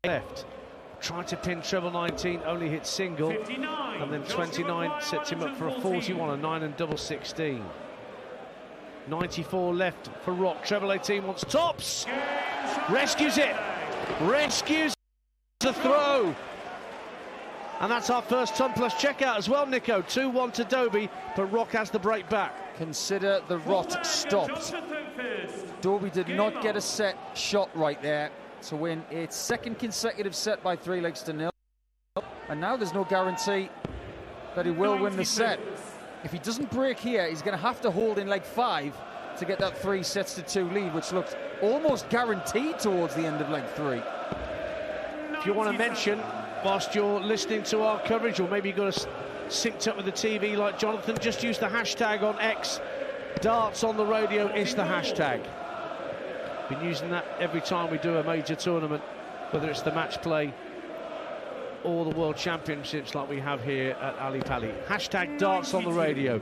left. Tried to pin treble 19, only hit single, and then 29 sets him up for a 41, a 9 and double 16. 94 left for Rock. Treble 18 wants tops. Rescues it. Rescues the throw. And that's our first ton plus checkout as well, Nico. 2-1 to Dobey, but Rock has the break back. Consider the rot stopped. Dobey did not get a set shot right there to win its second consecutive set by 3 legs to 0. And now there's no guarantee that he will win the set. If he doesn't break here, he's going to have to hold in leg 5 to get that 3 sets to 2 lead, which looks almost guaranteed towards the end of leg 3. If you want to mention, whilst you're listening to our coverage, or maybe you've got us synced up with the TV like Jonathan, just use the hashtag on X. Darts on the radio is the hashtag. Been using that every time we do a major tournament, whether it's the match play or the World Championships like we have here at Ali Pali. Hashtag darts on the radio.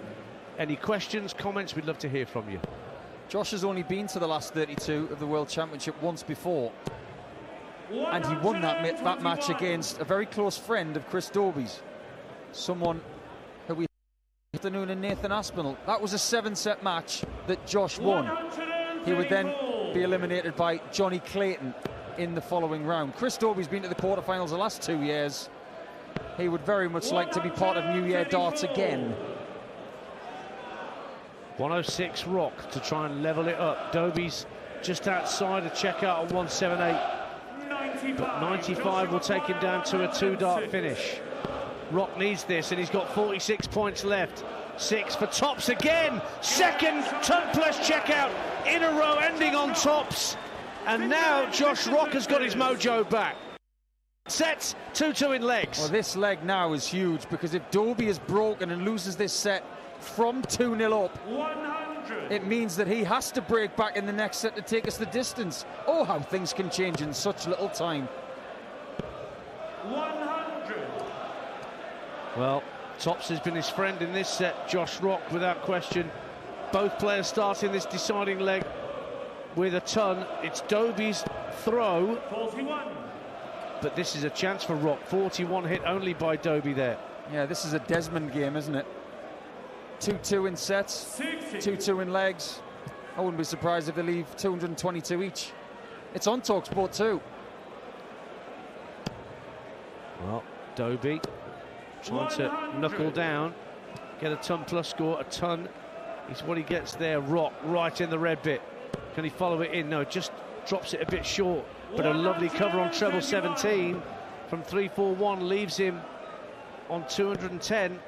Any questions, comments, we'd love to hear from you. Josh has only been to the last 32 of the World Championship once before, and he won that match against a very close friend of Chris Dobey's, someone who we afternoon in Nathan Aspinall. That was a 7-set match that Josh won. He would then be eliminated by Johnny Clayton in the following round. Chris Dobey's been to the quarterfinals the last 2 years. He would very much like to be part of New Year darts again. 106 Rock to try and level it up. Dobey's just outside a checkout at 178, but 95 will take him down to a 2-dart finish. Rock needs this, and he's got 46 points left. 6 for tops again. Second ton plus checkout in a row, ending on tops. And now Josh Rock has got his mojo back. Sets 2-2 in legs. Well, this leg now is huge, because if Dobey is broken and loses this set from 2-0 up, 100. It means that he has to break back in the next set to take us the distance. Oh, how things can change in such little time. 100. Well, tops has been his friend in this set, Josh Rock, without question. Both players starting this deciding leg with a ton. It's Dobey's throw. 41. But this is a chance for Rock. 41 hit only by Dobey there. Yeah, this is a Desmond game, isn't it? 2-2 in sets, 2-2 in legs. I wouldn't be surprised if they leave 222 each. It's on talkSPORT too. Well, Dobey trying to knuckle down, get a ton plus score. A ton is what he gets there. Rock right in the red bit. Can he follow it in? No, just drops it a bit short. But a lovely cover on treble 17 from 3-4-1 leaves him on 210.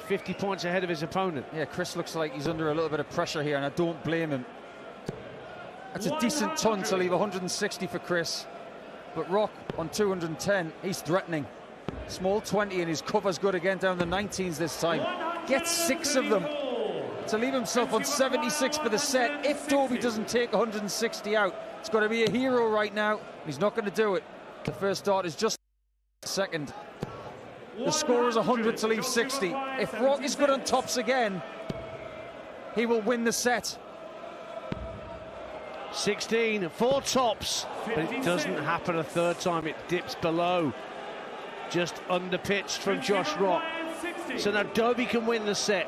50 points ahead of his opponent. Yeah, Chris looks like he's under a little bit of pressure here, and I don't blame him. That's a decent ton to leave 160 for Chris. But Rock on 210, he's threatening. Small 20, and his cover's good again down the 19s this time. Gets 6 of them to leave himself on 76 for the set. If Dobey doesn't take 160 out, it's got to be a hero right now. He's not going to do it. The first dart is just second. The score is 100 to leave 60. If Rock is good on tops again, he will win the set. 16 for tops, but it doesn't happen a third time. It dips below, just underpitched from Josh Rock. So now Dobey can win the set.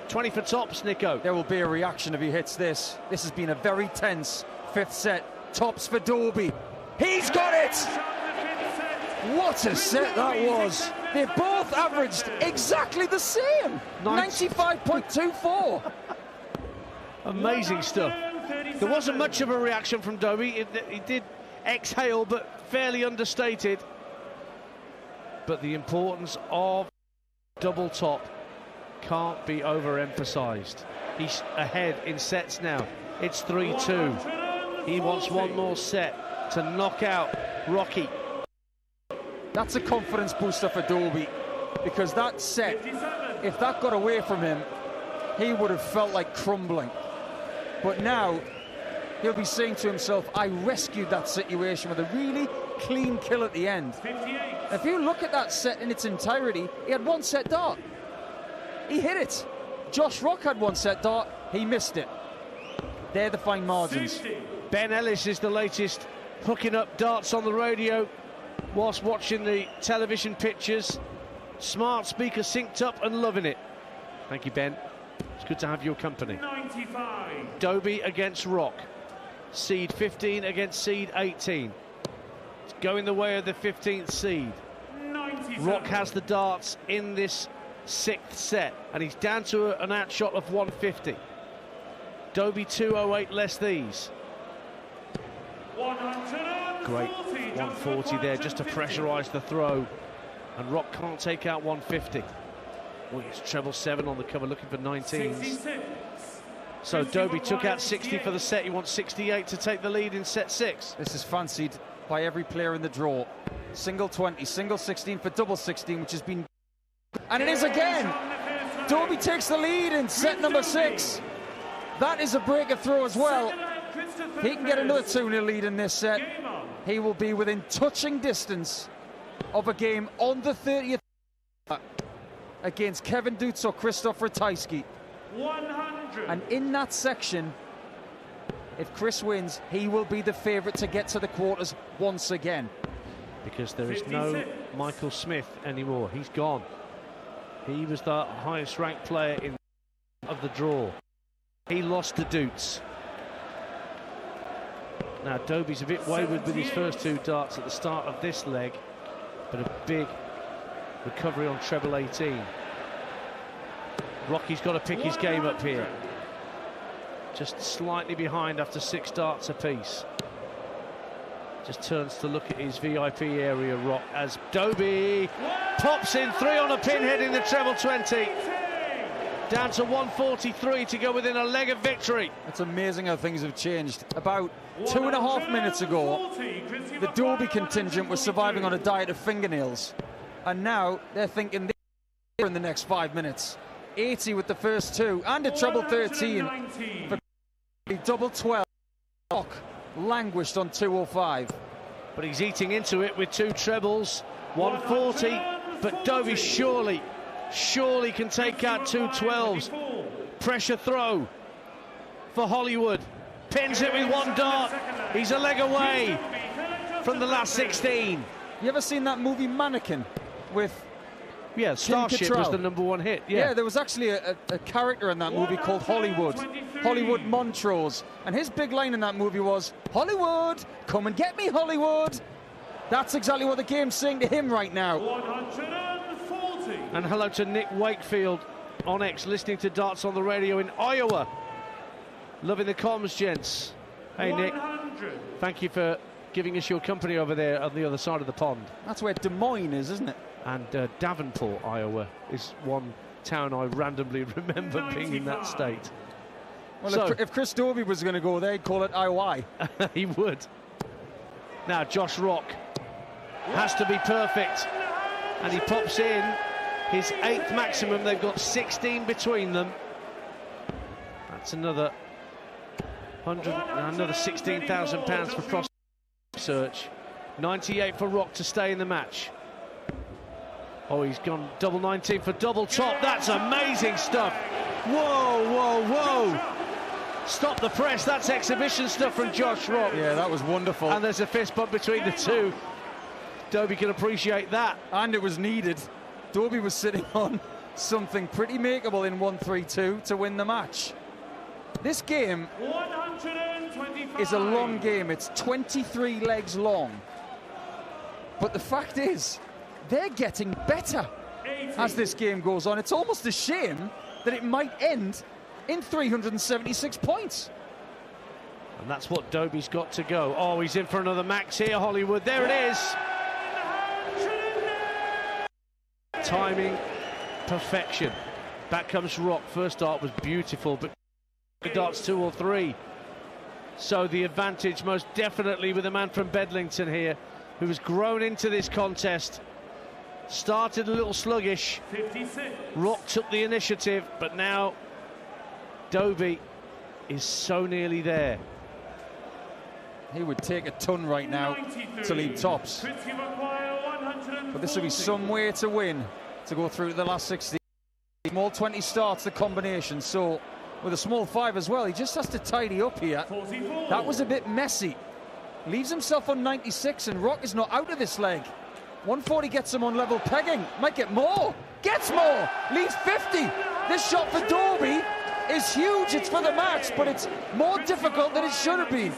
20 for tops, Nico. There will be a reaction if he hits this. This has been a very tense 5th set. Tops for Dobey. He's got it! What a set that was. They both averaged exactly the same. 95.24. Amazing stuff. There wasn't much of a reaction from Dobey. He did exhale, but fairly understated. But the importance of double top can't be overemphasized. He's ahead in sets now. It's 3-2. He wants one more set to knock out Rocky. That's a confidence booster for Dobey, because that set, if that got away from him, he would have felt like crumbling. But now he'll be saying to himself, I rescued that situation with a really clean kill at the end. 58. If you look at that set in its entirety, he had 1 set dart. He hit it. Josh Rock had 1 set dart. He missed it. They're the fine margins. 60. Ben Ellis is the latest hooking up darts on the radio whilst watching the television pictures. Smart speaker synced up and loving it. Thank you, Ben. It's good to have your company. 95. Dobey against Rock. Seed 15 against seed 18. It's going the way of the 15th seed. 97. Rock has the darts in this 6th set, and he's down to an outshot of 150. Dobey 208 less these. 140, Great 140 there just to pressurise the throw, and Rock can't take out 150. Oh, it's treble 7 on the cover, looking for 19s. 66. So Dobey took out 60 for the set. He wants 68 to take the lead in set 6. This is fancied by every player in the draw. Single 20, single 16 for double 16, which has been... And it is again! Dobey takes the lead in set number 6. That is a breaker throw as well. He can get another 2-0 lead in this set. He will be within touching distance of a game on the 30th against Kevin Dutz or Christoph Ratajski. 100. And in that section, if Chris wins, he will be the favourite to get to the quarters once again. Because there is no Michael Smith anymore. He's gone. He was the highest ranked player in of the draw. He lost to Dutz. Now Dobey's a bit wayward with his first 2 darts at the start of this leg, but a big recovery on treble 18. Rocky's got to pick his game up here. Just slightly behind after 6 darts apiece. Just turns to look at his VIP area, Rock, as Dobey pops in 3 on a pin, heading the treble 20. Down to 143 to go within a leg of victory. It's amazing how things have changed. About 2.5 minutes ago, the Dobey contingent was surviving on a diet of fingernails. And now they're thinking in the next 5 minutes. 80 with the first 2 and a treble 13 for double 12. Rock languished on 205. But he's eating into it with 2 trebles. 140, but Dobey surely can take out 2 12s. Pressure throw for Hollywood. Pins it with 1 dart. He's a leg away from the last 16. You ever seen that movie Mannequin with... Yeah, Starship was the #1 hit. Yeah, there was actually a character in that movie called Hollywood. Hollywood Montrose. And his big line in that movie was, "Hollywood, come and get me, Hollywood." That's exactly what the game's saying to him right now. 140. And hello to Nick Wakefield on X, listening to darts on the radio in Iowa. Loving the comms, gents. Hey, Nick. 100. Thank you for giving us your company over there on the other side of the pond. That's where Des Moines is, isn't it? And Davenport, Iowa, is one town I randomly remember being in that state. Well, so, if Chris Dobey was going to go there, he'd call it IOI. He would. Now Josh Rock has to be perfect, and he pops in his 8th maximum. They've got 16 between them. That's another £16,000 for Cross Search. 98 for Rock to stay in the match. Oh, he's gone double 19 for double top. That's amazing stuff. Whoa. Stop the press. That's exhibition stuff from Josh Rock. Yeah, that was wonderful. And there's a fist bump between the 2. Dobey can appreciate that. And it was needed. Dobey was sitting on something pretty makeable in 1-3-2 to win the match. This game 125. is a long game. It's 23 legs long. But the fact is, they're getting better 80. as this game goes on. It's almost a shame that it might end in 376 points. And that's what Dobey's got to go. Oh, he's in for another max here, Hollywood. There it is. Timing, perfection. Back comes Rock. First dart was beautiful, but darts 2 or 3. So the advantage most definitely with a man from Bedlington here, who has grown into this contest. Started a little sluggish. 56. Rock took the initiative, but now Dobey is so nearly there. He would take a ton right now 93. to lead tops. But this will be some way to win, to go through to the last 16. Small 20 starts the combination, so with a small 5 as well, he just has to tidy up here. 44. That was a bit messy. Leaves himself on 96, and Rock is not out of this leg. 140 gets him on level pegging. Might get more. Gets more. Leaves 50. This shot for Dobey is huge. It's for the match, but it's more difficult than it should have been.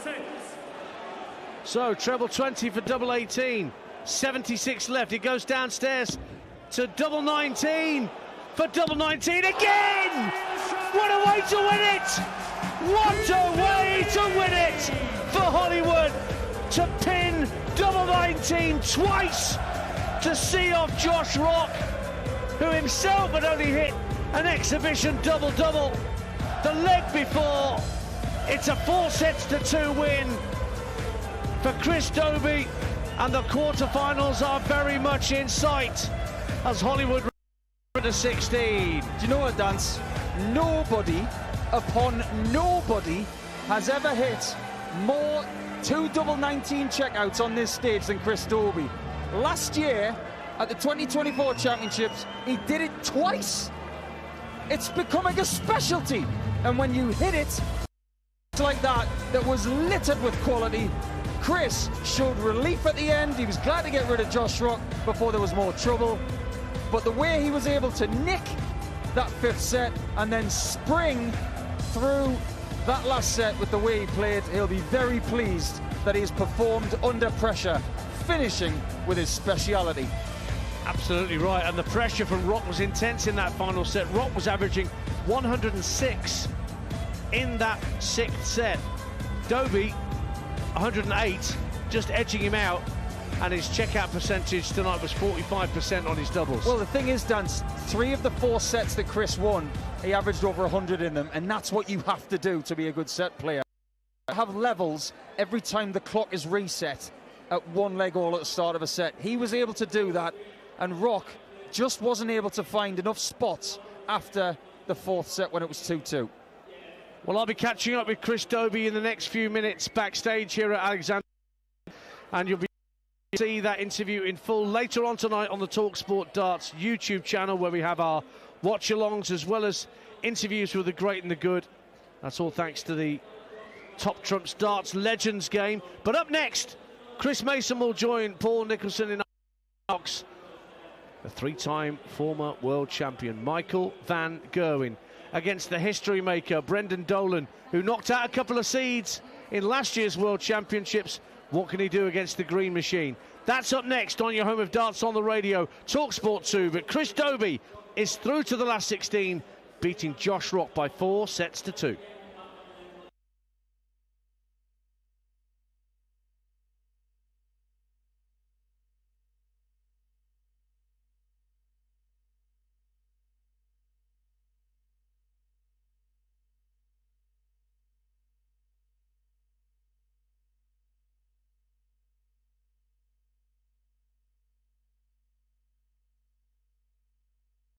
So, treble 20 for double 18. 76 left. It goes downstairs to double 19 for double 19 again. What a way to win it! What a way to win it for Hollywood to pin double 19 twice to see off Josh Rock, who himself had only hit an exhibition double-double the leg before. It's a 4-2 win for Chris Dobey, and the quarterfinals are very much in sight as Hollywood to 16. Do you know what, Dance? Nobody upon nobody has ever hit more 2 double 19 checkouts on this stage than Chris Dobey. Last year at the 2024 Championships, he did it twice. It's becoming a specialty, and when you hit it like that was littered with quality, Chris showed relief at the end. He was glad to get rid of Josh Rock before there was more trouble, but the way he was able to nick that 5th set and then spring through that last set with the way he played, he'll be very pleased that he has performed under pressure, finishing with his speciality. Absolutely right, and the pressure from Rock was intense in that final set. Rock was averaging 106 in that 6th set. Dobey, 108, just edging him out, and his checkout percentage tonight was 45% on his doubles. Well, the thing is, Dan, 3 of the 4 sets that Chris won, he averaged over 100 in them, and that's what you have to do to be a good set player. Have levels every time the clock is reset at one leg all at the start of a set. He was able to do that, and Rock just wasn't able to find enough spots after the 4th set when it was 2-2. Well, I'll be catching up with Chris Dobey in the next few minutes backstage here at Alexander, and you'll be able to see that interview in full later on tonight on the talkSPORT Darts YouTube channel, where we have our watch-alongs as well as interviews with the great and the good. That's all thanks to the Top Trumps Darts Legends game. But up next, Chris Mason will join Paul Nicholson in box. The 3-time former world champion Michael van Gerwen against the history maker Brendan Dolan, who knocked out a couple of seeds in last year's World Championships. What can he do against the Green Machine? That's up next on your home of darts on the radio, talkSPORT 2. But Chris Dobey is through to the last 16, beating Josh Rock by 4-2.